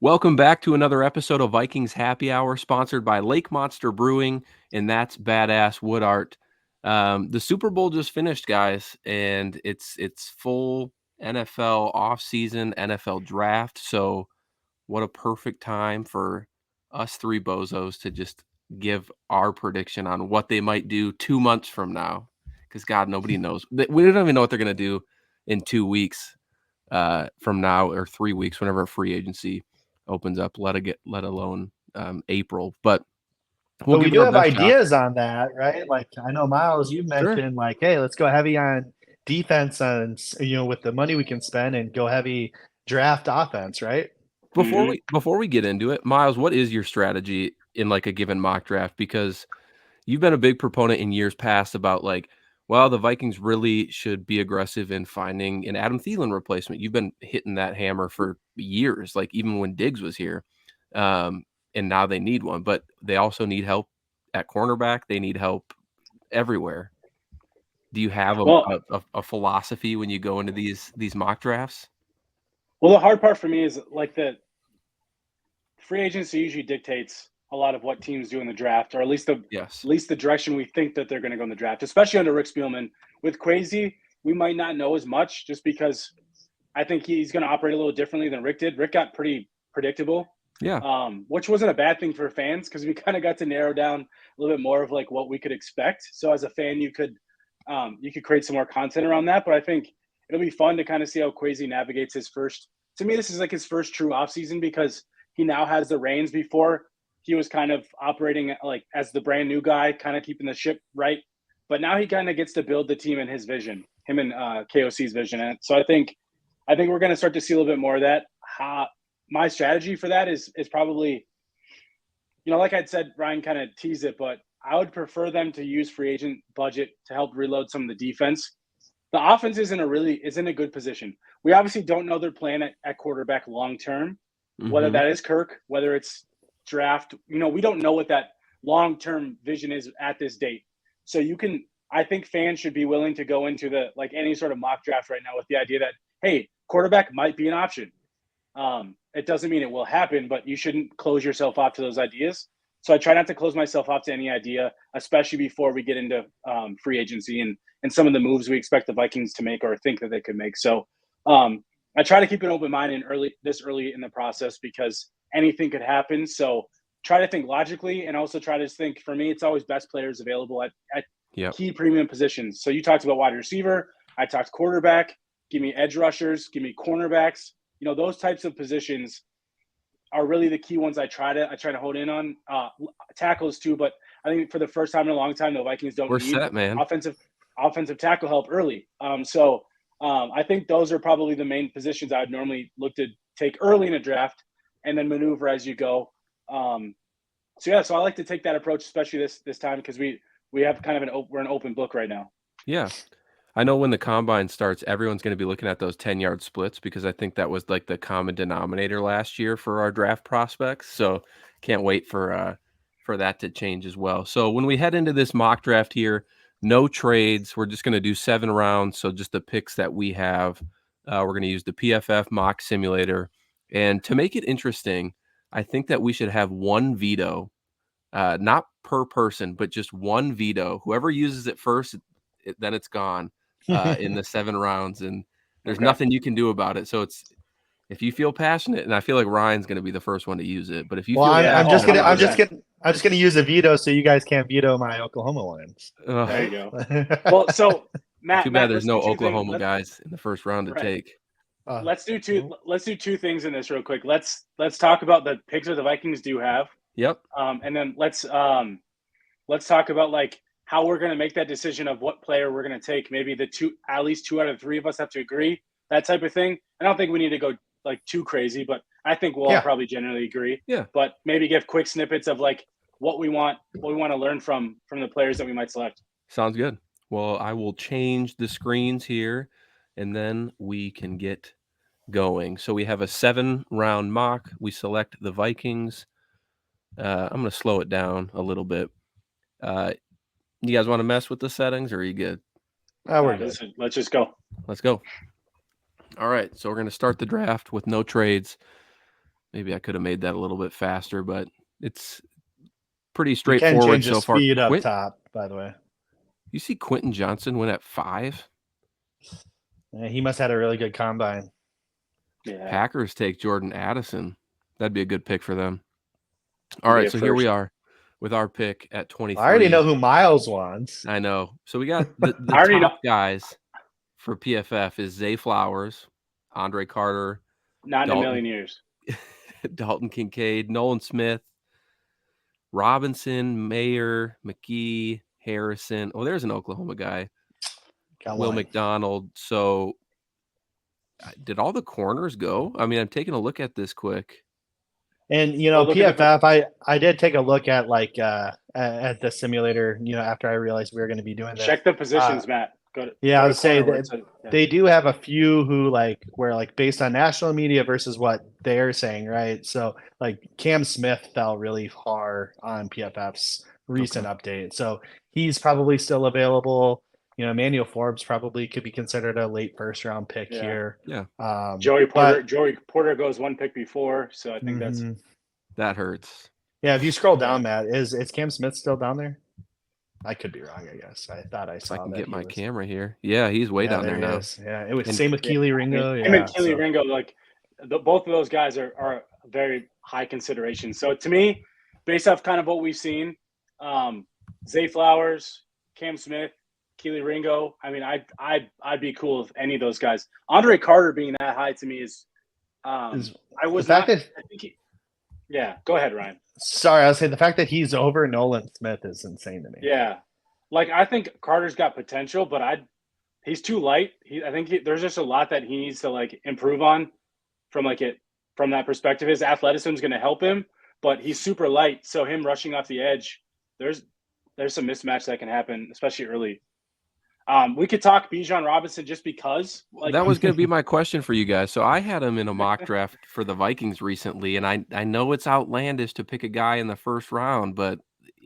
Welcome back to another episode of Vikings Happy Hour, sponsored by Lake Monster Brewing, and that's Badass Wood Art. The Super Bowl just finished, guys, and it's full NFL offseason, NFL draft. So, what a perfect time for us three bozos to just give our prediction on what they might do 2 months from now. Because God, nobody knows. We don't even know what they're going to do in 2 weeks from now, or 3 weeks, whenever free agency opens up, let alone April. But we'll But we give it do our have best shot. ideas on that, right? Like I know Myles, you Sure. mentioned like, hey, let's go heavy on defense and with the money we can spend and go heavy draft offense, right? Before we get into it, Myles, what is your strategy in like a given mock draft? Because you've been a big proponent in years past about like, well, the Vikings really should be aggressive in finding an Adam Thielen replacement. You've been hitting that hammer for years, like even when Diggs was here. Um, and now they need one, but they also need help at cornerback. They need help everywhere. Do you have Well, a philosophy when you go into these mock drafts? the hard part for me is like the free agency usually dictates a lot of what teams do in the draft, or Yes. at least the direction we think that they're going to go in the draft. Especially under Rick Spielman, with Crazy, we might not know as much just because I think he's going to operate a little differently than Rick did. Rick got pretty predictable, Yeah. which wasn't a bad thing for fans because we kind of got to narrow down a little bit more of like what we could expect. So as a fan, you could create some more content around that. But I think it'll be fun to kind of see how Crazy navigates his first. To me, this is like his first true offseason because he now has the reins. Before he was kind of operating like as the brand new guy, kind of keeping the ship right. But now he kind of gets to build the team in his vision, him and KOC's vision. And so I think we're going to start to see a little bit more of that. My strategy for that is probably, like I'd said, Ryan kind of teased it, but I would prefer them to use free agent budget to help reload some of the defense. The offense is in a good position. We obviously don't know their plan at quarterback long term, whether Mm-hmm. that is Kirk, whether it's draft. We don't know what that long term vision is at this date. So I think fans should be willing to go into the like any sort of mock draft right now with the idea that, hey, quarterback might be an option. It doesn't mean it will happen, but you shouldn't close yourself off to those ideas. So I try not to close myself off to any idea, especially before we get into free agency and some of the moves we expect the Vikings to make or think that they could make. So I try to keep an open mind this early in the process because anything could happen. So try to think logically and also try to think, for me, it's always best players available at Yep. key premium positions. So you talked about wide receiver. I talked quarterback. Give me edge rushers. Give me cornerbacks. Those types of positions are really the key ones I try to hone in on. Tackles too, but I think for the first time in a long time, the Vikings don't We're need set, man. offensive tackle help early. I think those are probably the main positions I would normally look to take early in a draft and then maneuver as you go. So I like to take that approach, especially this time because we have kind of we're an open book right now. Yeah. I know when the combine starts, everyone's going to be looking at those 10-yard splits because I think that was like the common denominator last year for our draft prospects. So can't wait for that to change as well. So when we head into this mock draft here, no trades. We're just going to do 7 rounds. So just the picks that we have. We're going to use the PFF mock simulator. And to make it interesting, I think that we should have one veto, not per person, but just one veto. Whoever uses it first, then it's gone in the 7 rounds, and there's Okay. nothing you can do about it. So it's, if you feel passionate, and I feel like Ryan's going to be the first one to use it, but if you Well, feel I'm just passionate gonna about it, I'm just gonna use a veto so you guys can't veto my Oklahoma ones. There you ugh, go. Well, so too Matt, bad there's let's do no two things. Oklahoma guys in the first round to Right. take. Let's do two things in this real quick. Let's talk about the picks that the Vikings do have, Yep. and then let's talk about like how we're going to make that decision of what player we're going to take. Maybe at least 2 out of 3 of us have to agree, that type of thing. I don't think we need to go like too crazy, but I think we'll all probably generally agree. Yeah. But maybe give quick snippets of like what we want to learn from the players that we might select. Sounds good. Well, I will change the screens here, and then we can get going. So we have a 7-round mock. We select the Vikings. I'm going to slow it down a little bit. You guys want to mess with the settings, or are you good? We're good. Let's just go. Let's go. All right, so we're going to start the draft with no trades. Maybe I could have made that a little bit faster, but it's pretty You can straightforward change the so far. speed up top, by the way. You see Quentin Johnson went at 5? Yeah, he must have had a really good combine. Yeah. Packers take Jordan Addison. That'd be a good pick for them. All right, so here we are with our pick at 23. I already know who Myles wants. I know. So we got the top guys for PFF is Zay Flowers, Andre Carter. Not in a million years. Dalton Kincaid, Nolan Smith, Robinson, Mayer, McGee, Harrison. Oh, there's an Oklahoma guy. Will McDonald. So did all the corners go? I mean, I'm taking a look at this quick. And PFF, I did take a look at at the simulator, after I realized we were going to be doing this. Check the positions, Matt. I would say that they do have a few who where based on national media versus what they're saying, right? So Cam Smith fell really far on PFF's recent update. So he's probably still available. Emmanuel Forbes probably could be considered a late first round pick here. Yeah. Joey Porter goes one pick before. So I think that hurts. Yeah. If you scroll down, Matt, is Cam Smith still down there? I could be wrong, I guess. I thought I saw that. I can get my camera here. Yeah, he's way down there now. Yeah, it was same with Keely Ringo. Him and Keely Ringo, both of those guys are very high consideration. So to me, based off kind of what we've seen, Zay Flowers, Cam Smith, Keely Ringo. I mean, I'd be cool with any of those guys. Andre Carter being that high to me is I was not. Yeah, go ahead, Ryan. Sorry, I was saying the fact that he's over Nolan Smith is insane to me. Yeah, I think Carter's got potential, but he's too light. I think there's just a lot that he needs to improve on from that perspective. His athleticism is going to help him, but he's super light. So him rushing off the edge, there's some mismatch that can happen, especially early. We could talk Bijan Robinson just because. That was going to be my question for you guys. So I had him in a mock draft for the Vikings recently, and I know it's outlandish to pick a guy in the first round, but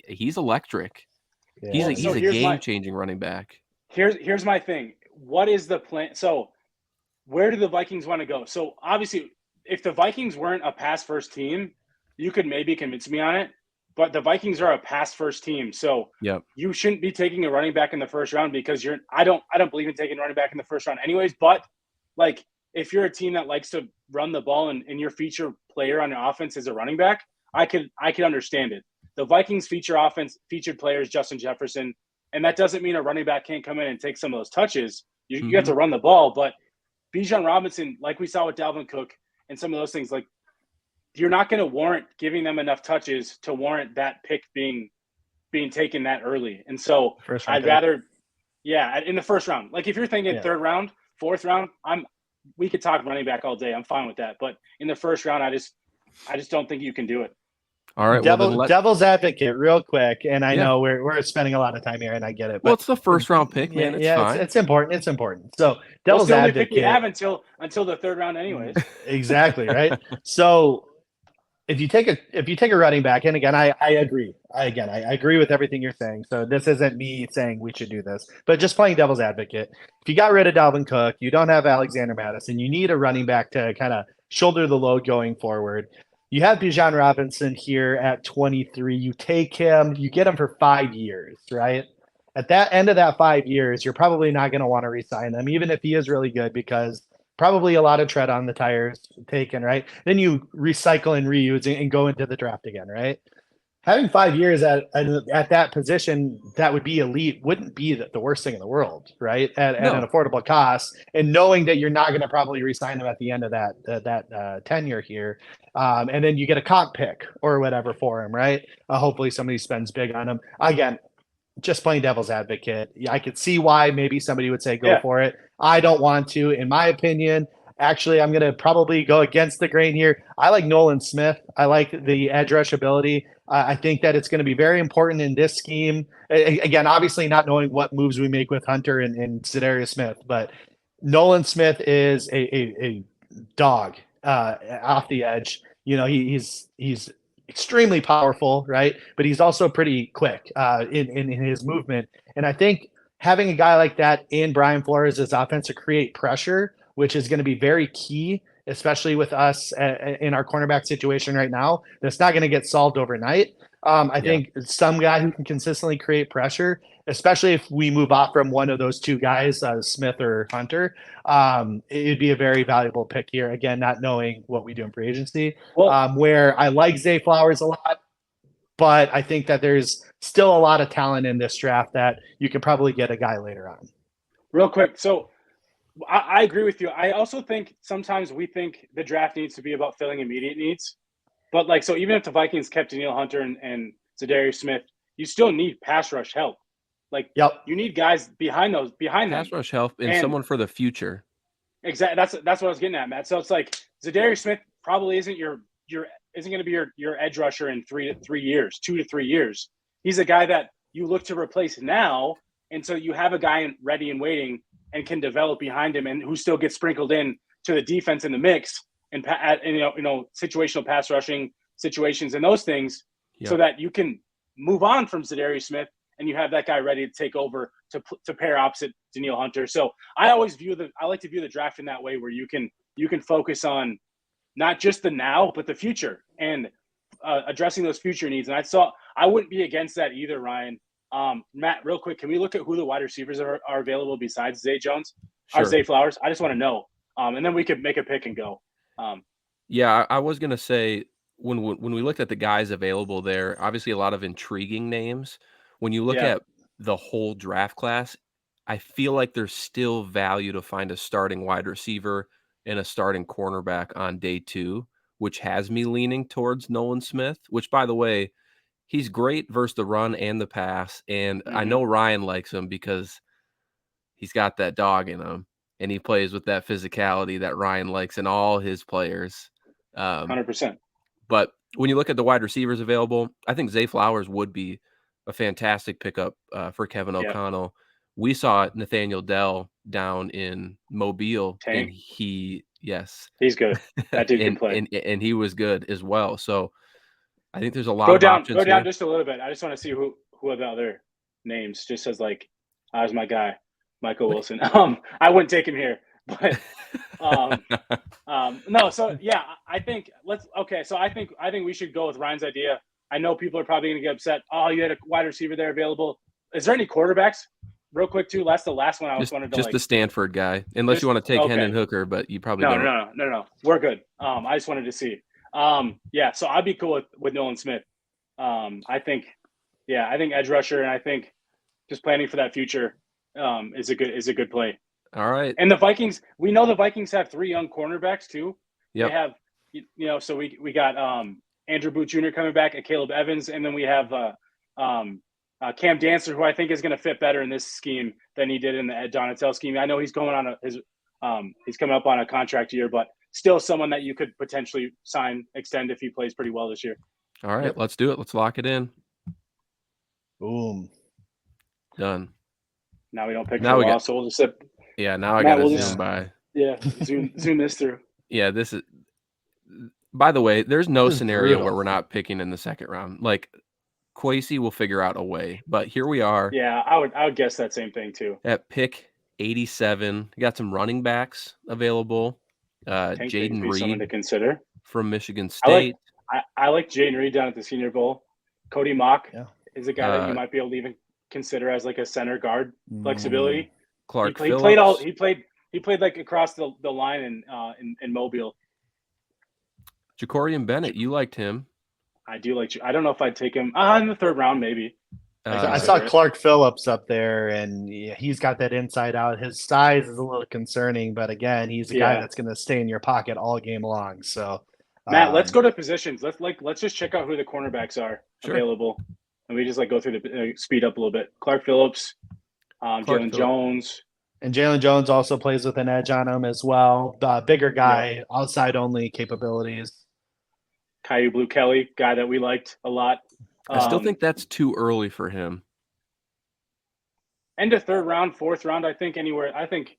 he's electric. Yeah. He's a game-changing running back. Here's my thing. What is the plan? So where do the Vikings want to go? So obviously, if the Vikings weren't a pass-first team, you could maybe convince me on it. But the Vikings are a pass-first team, so you shouldn't be taking a running back in the first round because I don't believe in taking a running back in the first round anyways. But if you're a team that likes to run the ball and your feature player on your offense is a running back, I could understand it. The Vikings featured players Justin Jefferson, and that doesn't mean a running back can't come in and take some of those touches. You have to run the ball, but Bijan Robinson, like we saw with Dalvin Cook and some of those things, you're not going to warrant giving them enough touches to warrant that pick being taken that early. And so I'd rather, in the first round, if you're thinking third round, fourth round, we could talk running back all day. I'm fine with that. But in the first round, I just don't think you can do it. All right. Devil's advocate real quick. And I know we're spending a lot of time here and I get it. But it's the first round pick, man. It's fine. It's important. It's important. So devil's advocate. Pick we have until the third round anyways. Exactly. Right. So, if you take a running back, and again, I agree. I agree with everything you're saying. So this isn't me saying we should do this, but just playing devil's advocate. If you got rid of Dalvin Cook, you don't have Alexander Mattison, you need a running back to kind of shoulder the load going forward. You have Bijan Robinson here at 23. You take him, you get him for 5 years, right? At that end of that 5 years, you're probably not going to want to re-sign them, even if he is really good, because probably a lot of tread on the tires taken, right? Then you recycle and reuse and go into the draft again, right? Having 5 years at that position that would be elite wouldn't be the worst thing in the world, right? At an affordable cost, and knowing that you're not going to probably re-sign him at the end of that tenure here, and then you get a comp pick or whatever for him, right? Hopefully somebody spends big on him. Again, just playing devil's advocate. I could see why maybe somebody would say go for it. I don't want to, in my opinion. Actually, I'm going to probably go against the grain here. I like Nolan Smith. I like the edge rush ability. I think that it's going to be very important in this scheme. Again, obviously not knowing what moves we make with Hunter and Za'Darius Smith, but Nolan Smith is a dog off the edge. He's extremely powerful, right? But he's also pretty quick in his movement. And I think having a guy like that in Brian Flores' offense to create pressure, which is going to be very key especially with us in our cornerback situation right now. That's not going to get solved overnight. I think some guy who can consistently create pressure, especially if we move off from one of those two guys, Smith or Hunter, it'd be a very valuable pick here. Again, not knowing what we do in free agency, where I like Zay Flowers a lot, but I think that there's still a lot of talent in this draft that you could probably get a guy later on. Real quick. So I agree with you. I also think sometimes we think the draft needs to be about filling immediate needs. But like, so even if the Vikings kept Danielle Hunter and Zadarius Smith, you still need pass rush help. Like, you need guys behind them. Pass rush help and someone for the future. Exactly. That's what I was getting at, Matt. So it's like Zadarius Smith probably isn't isn't going to be your edge rusher in 2 to 3 years. He's a guy that you look to replace now, and so you have a guy ready and waiting and can develop behind him, and who still gets sprinkled in to the defense in the mix. And situational pass rushing situations and those things, so that you can move on from Zadarius Smith and you have that guy ready to take over to pair opposite Danielle Hunter. So I always I like to view the draft in that way, where you can focus on not just the now but the future and addressing those future needs. And I wouldn't be against that either, Ryan. Matt, real quick, can we look at who the wide receivers are available besides Zay Jones or Zay Flowers? I just want to know, and then we could make a pick and go. I was going to say, when we looked at the guys available there, obviously a lot of intriguing names. When you look at the whole draft class, I feel like there's still value to find a starting wide receiver and a starting cornerback on day 2, which has me leaning towards Nolan Smith, which, by the way, he's great versus the run and the pass. And I know Ryan likes him because he's got that dog in him, and he plays with that physicality that Ryan likes in all his players. 100%. But when you look at the wide receivers available, I think Zay Flowers would be a fantastic pickup for Kevin O'Connell. We saw Nathaniel Dell down in Mobile, and he's good. That dude can play, and he was good as well. So I think there's a lot of options. Go down just a little bit. I just want to see who are the other names. Just as like, how's my guy, Michael Wilson. I wouldn't take him here, but no. So yeah, I think So I think we should go with Ryan's idea. I know people are probably going to get upset. Oh, you had a wide receiver there available. Is there any quarterbacks? Real quick too. That's the last one I was wanted to just the Stanford guy, unless you want to take Hendon Hooker, but you probably don't. No. We're good. I just wanted to see. So I'd be cool with Nolan Smith. I think edge rusher, and I think just planning for that future is a good play. All right. And the Vikings, we know the Vikings have 3 young cornerbacks too. Yeah. They have, so we got Andrew Booth Jr. coming back, and Caleb Evans, and then we have Cam Dancer, who I think is going to fit better in this scheme than he did in the Ed Donatel scheme. I know he's going on he's coming up on a contract year, but still someone that you could potentially extend if he plays pretty well this year. All right, let's do it. Let's lock it in. Boom. Done. Now we don't pick for a while, so we'll just sit. Yeah, now I got to zoom by. Yeah, zoom this through. Yeah, this is. By the way, there's no scenario where we're not picking in the second round. Like, Kwesi will figure out a way, but here we are. Yeah, I would guess that same thing too. At pick 87, you got some running backs available. Jaden Reed, someone to consider from Michigan State. I like Jaden Reed down at the Senior Bowl. Cody Mock is a guy that you might be able to even consider as like a center guard flexibility. Clark he Phillips. He played like across the line in Mobile. Jacorian Bennett, you liked him. I do like you. I don't know if I'd take him in the 3rd round, maybe. I saw Clark Phillips up there, and he's got that inside out. His size is a little concerning, but again, he's a guy that's going to stay in your pocket all game long. So, Matt, let's go to positions. Let's just check out who the cornerbacks are available, and we just go through the speed up a little bit. Clark Phillips, Jalen Jones, and Jalen Jones also plays with an edge on him as well. Bigger guy, outside only capabilities. Caillou Blue Kelly, guy that we liked a lot. I still think that's too early for him. End of 3rd round, 4th round, I think anywhere. I think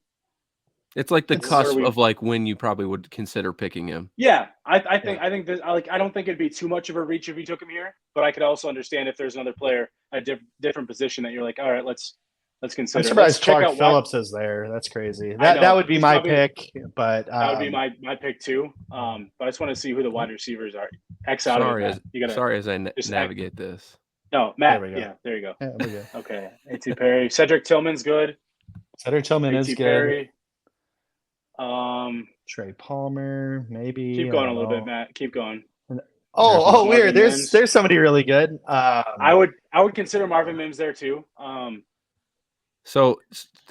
it's like the cusp of like when you probably would consider picking him. Yeah, I think this. I don't think it'd be too much of a reach if you took him here, but I could also understand if there's another player at a different position that you're like, all right, let's let's I'm consider. surprised Let's check Clark out Phillips is there. That's crazy. I That know. would be He's my probably- pick, but That would be my pick too. But I just want to see who the wide receivers are. X out of it, Matt. You gotta Sorry as I just navigate this. No, Matt. There we go. Yeah, there you go. yeah, we're good. Okay, A.T. Perry, Cedric Tillman's good. Cedric Tillman is A.T. good. Perry. Trey Palmer, maybe. Keep going a little bit, Matt. Keep going. Oh, weird. Marvin Mims. There's somebody really good. I would consider Marvin Mims there too. So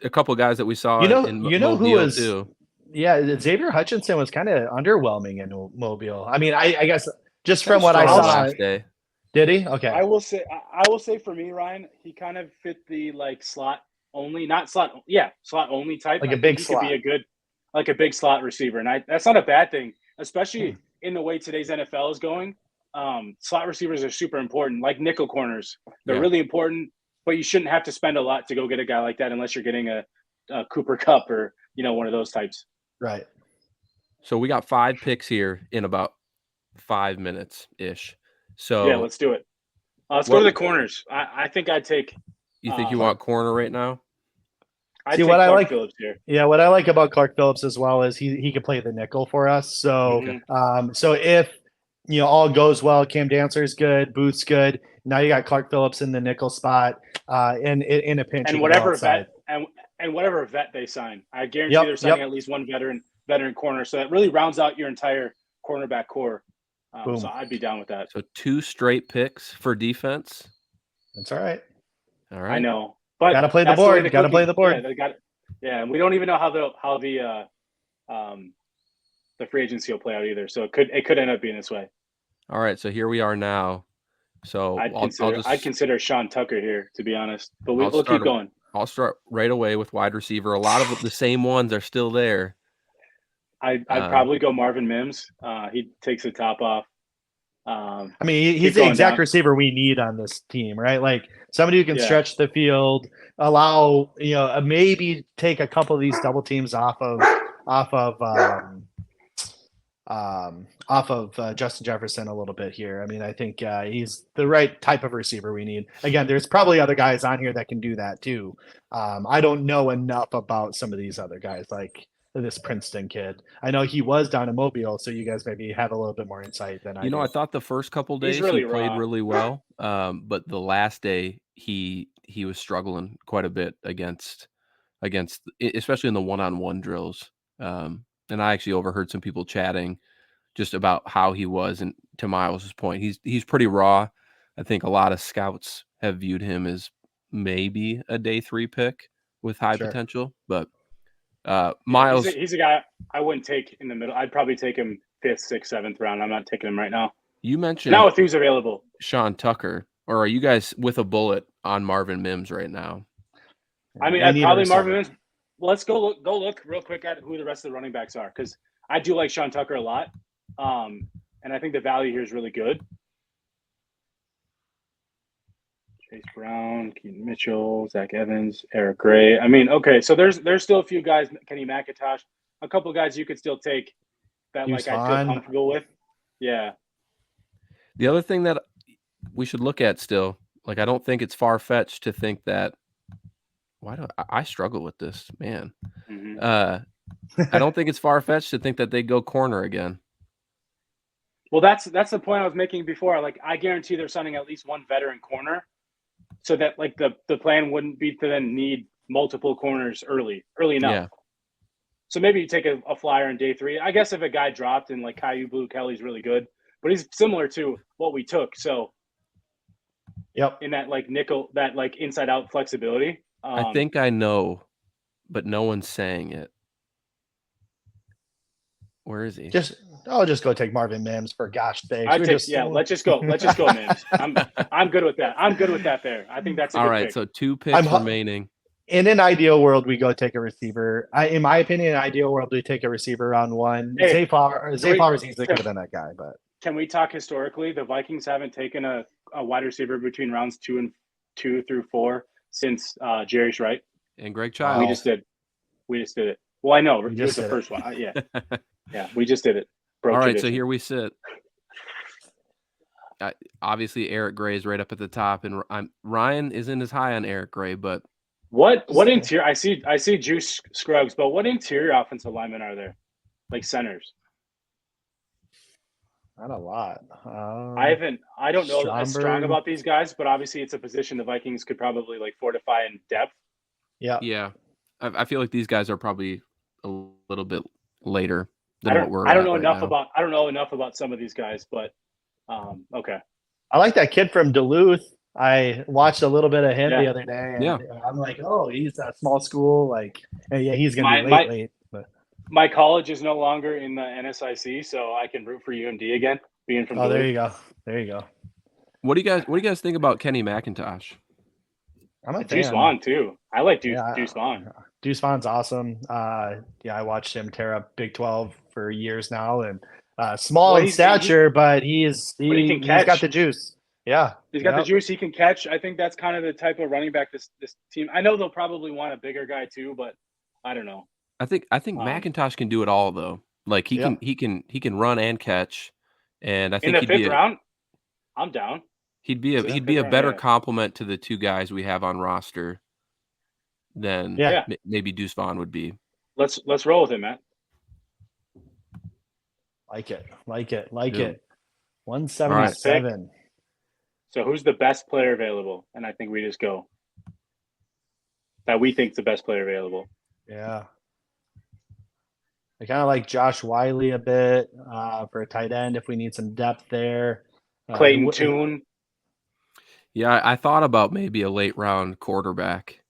a couple guys that we saw in Mobile who was too. Yeah, Xavier Hutchinson was kind of underwhelming in Mobile. I mean, I guess just from That's what I strong. saw, Last day. did he? Okay. I will say for me, Ryan, he kind of fit the like slot only, not slot, slot only type. Like I a big think he slot. could be a good, like a big slot receiver, and that's not a bad thing, especially in the way today's NFL is going. Slot receivers are super important, like nickel corners. They're really important, but you shouldn't have to spend a lot to go get a guy like that unless you're getting a Cooper Kupp or one of those types. Right. So we got 5 picks here in about 5 minutes ish. So yeah, let's do it. Let's go to the corners. I think I'd take. You think you want corner right now? See, take what Clark I like Phillips here. Yeah, what I like about Clark Phillips as well is he can play the nickel for us. So so if all goes well, Cam Dancer's good, Booth's good. Now you got Clark Phillips in the nickel spot, in a pinch. And whatever vet and whatever vet they sign, I guarantee they're signing at least one veteran corner. So that really rounds out your entire cornerback core. So I'd be down with that. So 2 straight picks for defense. That's all right. All right. I know, but gotta play the board. Gotta play the board. Yeah, they got. Yeah, and we don't even know how the free agency will play out either. So it could end up being this way. All right, so here we are now. So I'd consider Sean Tucker here, to be honest. But we'll keep going. I'll start right away with wide receiver. A lot of the same ones are still there. I'd probably go Marvin Mims. He takes the top off. I mean, he's the exact receiver we need on this team, right? Like somebody who can stretch the field, allow maybe take a couple of these double teams off of Justin Jefferson a little bit here. I mean, I think he's the right type of receiver we need. Again, there's probably other guys on here that can do that too. I don't know enough about some of these other guys, like this Princeton kid. I know he was down in Mobile, so you guys maybe have a little bit more insight than I do. I thought the first couple days he played really well, but the last day he was struggling quite a bit against especially in the one-on-one drills. And I actually overheard some people chatting just about how he was, and to Myles' point, he's pretty raw. I think a lot of scouts have viewed him as maybe a day 3 pick with high potential, but Myles, he's a guy I wouldn't take in the middle. I'd probably take him 5th, 6th, 7th round. I'm not taking him right now. You mentioned now if he was available, Sean Tucker, or are you guys with a bullet on Marvin Mims right now? I mean, I'd probably Marvin Mims. Let's go look real quick at who the rest of the running backs are, because I do like Sean Tucker a lot, and I think the value here is really good. Chase Brown, Keaton Mitchell, Zach Evans, Eric Gray. I mean, okay, so there's still a few guys, Kenny McIntosh, a couple of guys you could still take that I feel comfortable with. Yeah. The other thing that we should look at still, I don't think it's far-fetched to think that I struggle with this, man. I don't think it's far-fetched to think that they go corner again. Well, that's the point I was making before. I guarantee they're signing at least one veteran corner, so that the plan wouldn't be to then need multiple corners early enough. Yeah. So maybe you take a flyer in day 3. I guess if a guy dropped and Caillou Blue Kelly's really good, but he's similar to what we took. So in that nickel, that inside out flexibility. I think I know, but no one's saying it. Where is he? I'll just go take Marvin Mims for gosh sakes. Let's just go Mims. I'm good with that. I'm good with that there. I think that's a good pick. So 2 picks remaining. In an ideal world, we go take a receiver. In my opinion, in an ideal world, we take a receiver round 1. Zay Flowers easily could have been that guy, but can we talk historically? The Vikings haven't taken a wide receiver between rounds 2 through 4 since Jerry Schreight and Greg Child. We just did it. Well, I know it was the first one. Yeah, we just did it. All right, so here we sit. Obviously, Eric Gray is right up at the top, and Ryan isn't as high on Eric Gray, but What interior? I see Juice Scruggs, but what interior offensive linemen are there? Like centers. Not a lot. I don't know as strong Stromberg. about these guys, but obviously it's a position the Vikings could probably like fortify in depth. Yeah. I feel like these guys are probably a little bit later than what we're I don't at know right enough now. about some of these guys, but okay. I like that kid from Duluth. I watched a little bit of him Yeah. the other day, and Yeah. I'm like, oh, he's a small school. Like, yeah, he's gonna be My late. But my college is no longer in the NSIC, so I can root for UMD again, being from Duluth. there you go. There you go. What do you guys think about Kenny McIntosh? I'm a Deuce fan. Vaughn too. I like Deuce Yeah. Vaughn. Deuce Vaughn's awesome. Yeah, I watched him tear up Big 12 for years now, and small in stature, but he's can catch. got the juice. Yeah, he's got the juice. He can catch. I think that's kind of the type of running back this team. I know they'll probably want a bigger guy too, but I don't know. I think McIntosh can do it all though. Like he can run and catch, and I think in the fifth round, I'm down. He'd be a better complement to the two guys we have on roster than maybe Deuce Vaughn would be. Let's roll with him, man. Like it. 177. Right. So who's the best player available? And I think we just go that we think the best player available. Yeah. I kind of like Josh Wiley a bit for a tight end if we need some depth there. Clayton Tune. Yeah, I thought about maybe a late round quarterback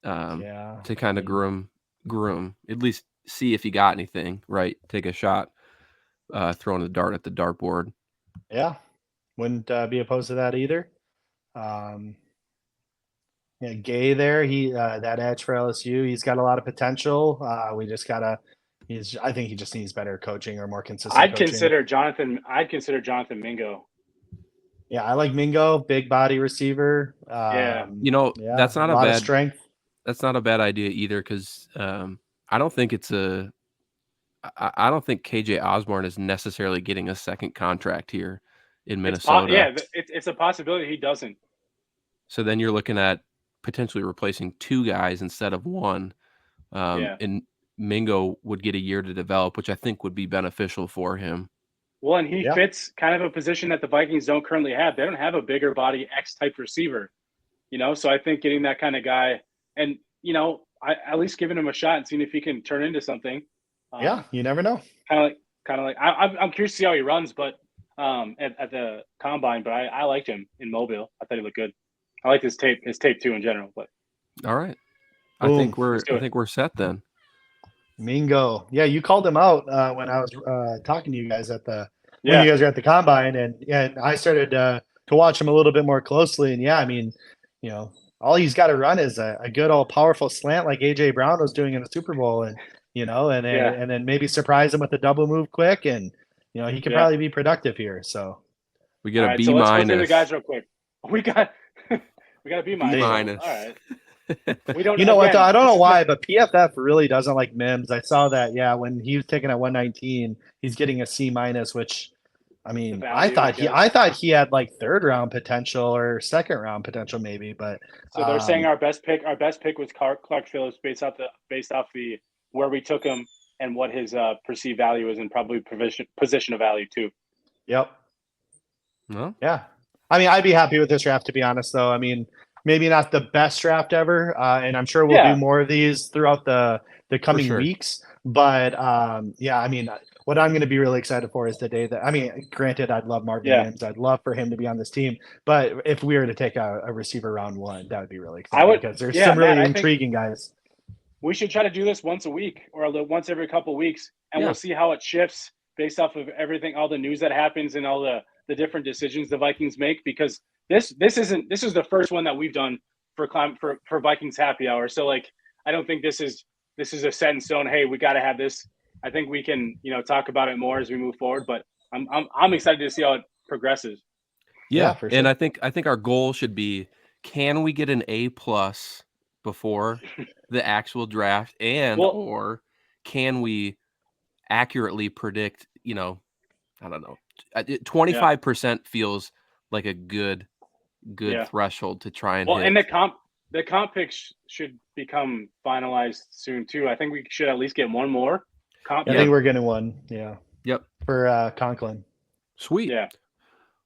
to kind of groom, at least see if he got anything, right? Take a shot, throwing a dart at the dartboard. Yeah, wouldn't be opposed to that either. Gay there, he that edge for LSU, he's got a lot of potential. We just gotta. I think he just needs better coaching or more consistent. I'd consider Jonathan Mingo. Yeah, I like Mingo, big body receiver. That's not a bad strength. That's not a bad idea either, because I don't think KJ Osborne is necessarily getting a second contract here in Minnesota. It's a possibility he doesn't. So then you're looking at potentially replacing two guys instead of one. And Mingo would get a year to develop, which I think would be beneficial for him. Well, and he fits kind of a position that the Vikings don't currently have. They don't have a bigger body X-type receiver, so I think getting that kind of guy and, at least giving him a shot and seeing if he can turn into something. You never know. Kind of like I'm curious to see how he runs, but at the combine, but I liked him in Mobile. I thought he looked good. I like his tape too in general. But all right. I think we're set then. Mingo. Yeah, you called him out when I was talking to you guys when you guys were at the combine, and I started to watch him a little bit more closely. And I mean, all he's got to run is a good old powerful slant like AJ Brown was doing in the Super Bowl, and and then maybe surprise him with a double move quick, and he could probably be productive here. So we get a B-. So let's go through the guys real quick. We got a B-. B-. All right. We don't. What though? I don't know why, but PFF really doesn't like Mims. I saw that. Yeah, when he was taken at 119, he's getting a C-, which, I mean, I thought he had like third round potential or second round potential maybe. But so they're saying our best pick was Clark Phillips based off the where we took him and what his perceived value is, and probably position of value too. Yep. Well, yeah. I mean, I'd be happy with this draft, to be honest. Though, I mean, maybe not the best draft ever, and I'm sure we'll do more of these throughout the coming weeks. But I mean, what I'm going to be really excited for is the day that, I mean, granted, I'd love Marvin Mims. I'd love for him to be on this team. But if we were to take a receiver round one, that would be really exciting because there's some really intriguing guys. We should try to do this once a week or once every couple of weeks, and we'll see how it shifts based off of everything, all the news that happens and all the different decisions the Vikings make, because this is the first one that we've done for Vikings Happy Hour. So like, I don't think this is a set in stone. Hey, we got to have this. I think we can, talk about it more as we move forward, but I'm excited to see how it progresses. Yeah, for sure. And I think our goal should be, can we get an A+ before the actual draft, or can we accurately predict, I don't know, 25% feels like a good threshold to try and hit. And The comp picks should become finalized soon too. I think we should at least get one more comp I pick. think we're getting one. Yeah. Yep. For Conklin. Sweet. Yeah.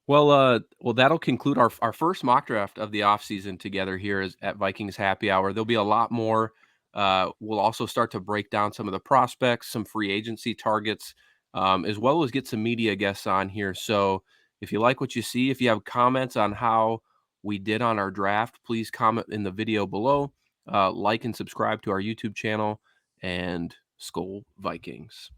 Well, that'll conclude our first mock draft of the offseason together here at Vikings Happy Hour. There'll be a lot more. We'll also start to break down some of the prospects, some free agency targets, as well as get some media guests on here. So if you like what you see, if you have comments on how we did on our draft, please comment in the video below. Like and subscribe to our YouTube channel, and SKOL Vikings.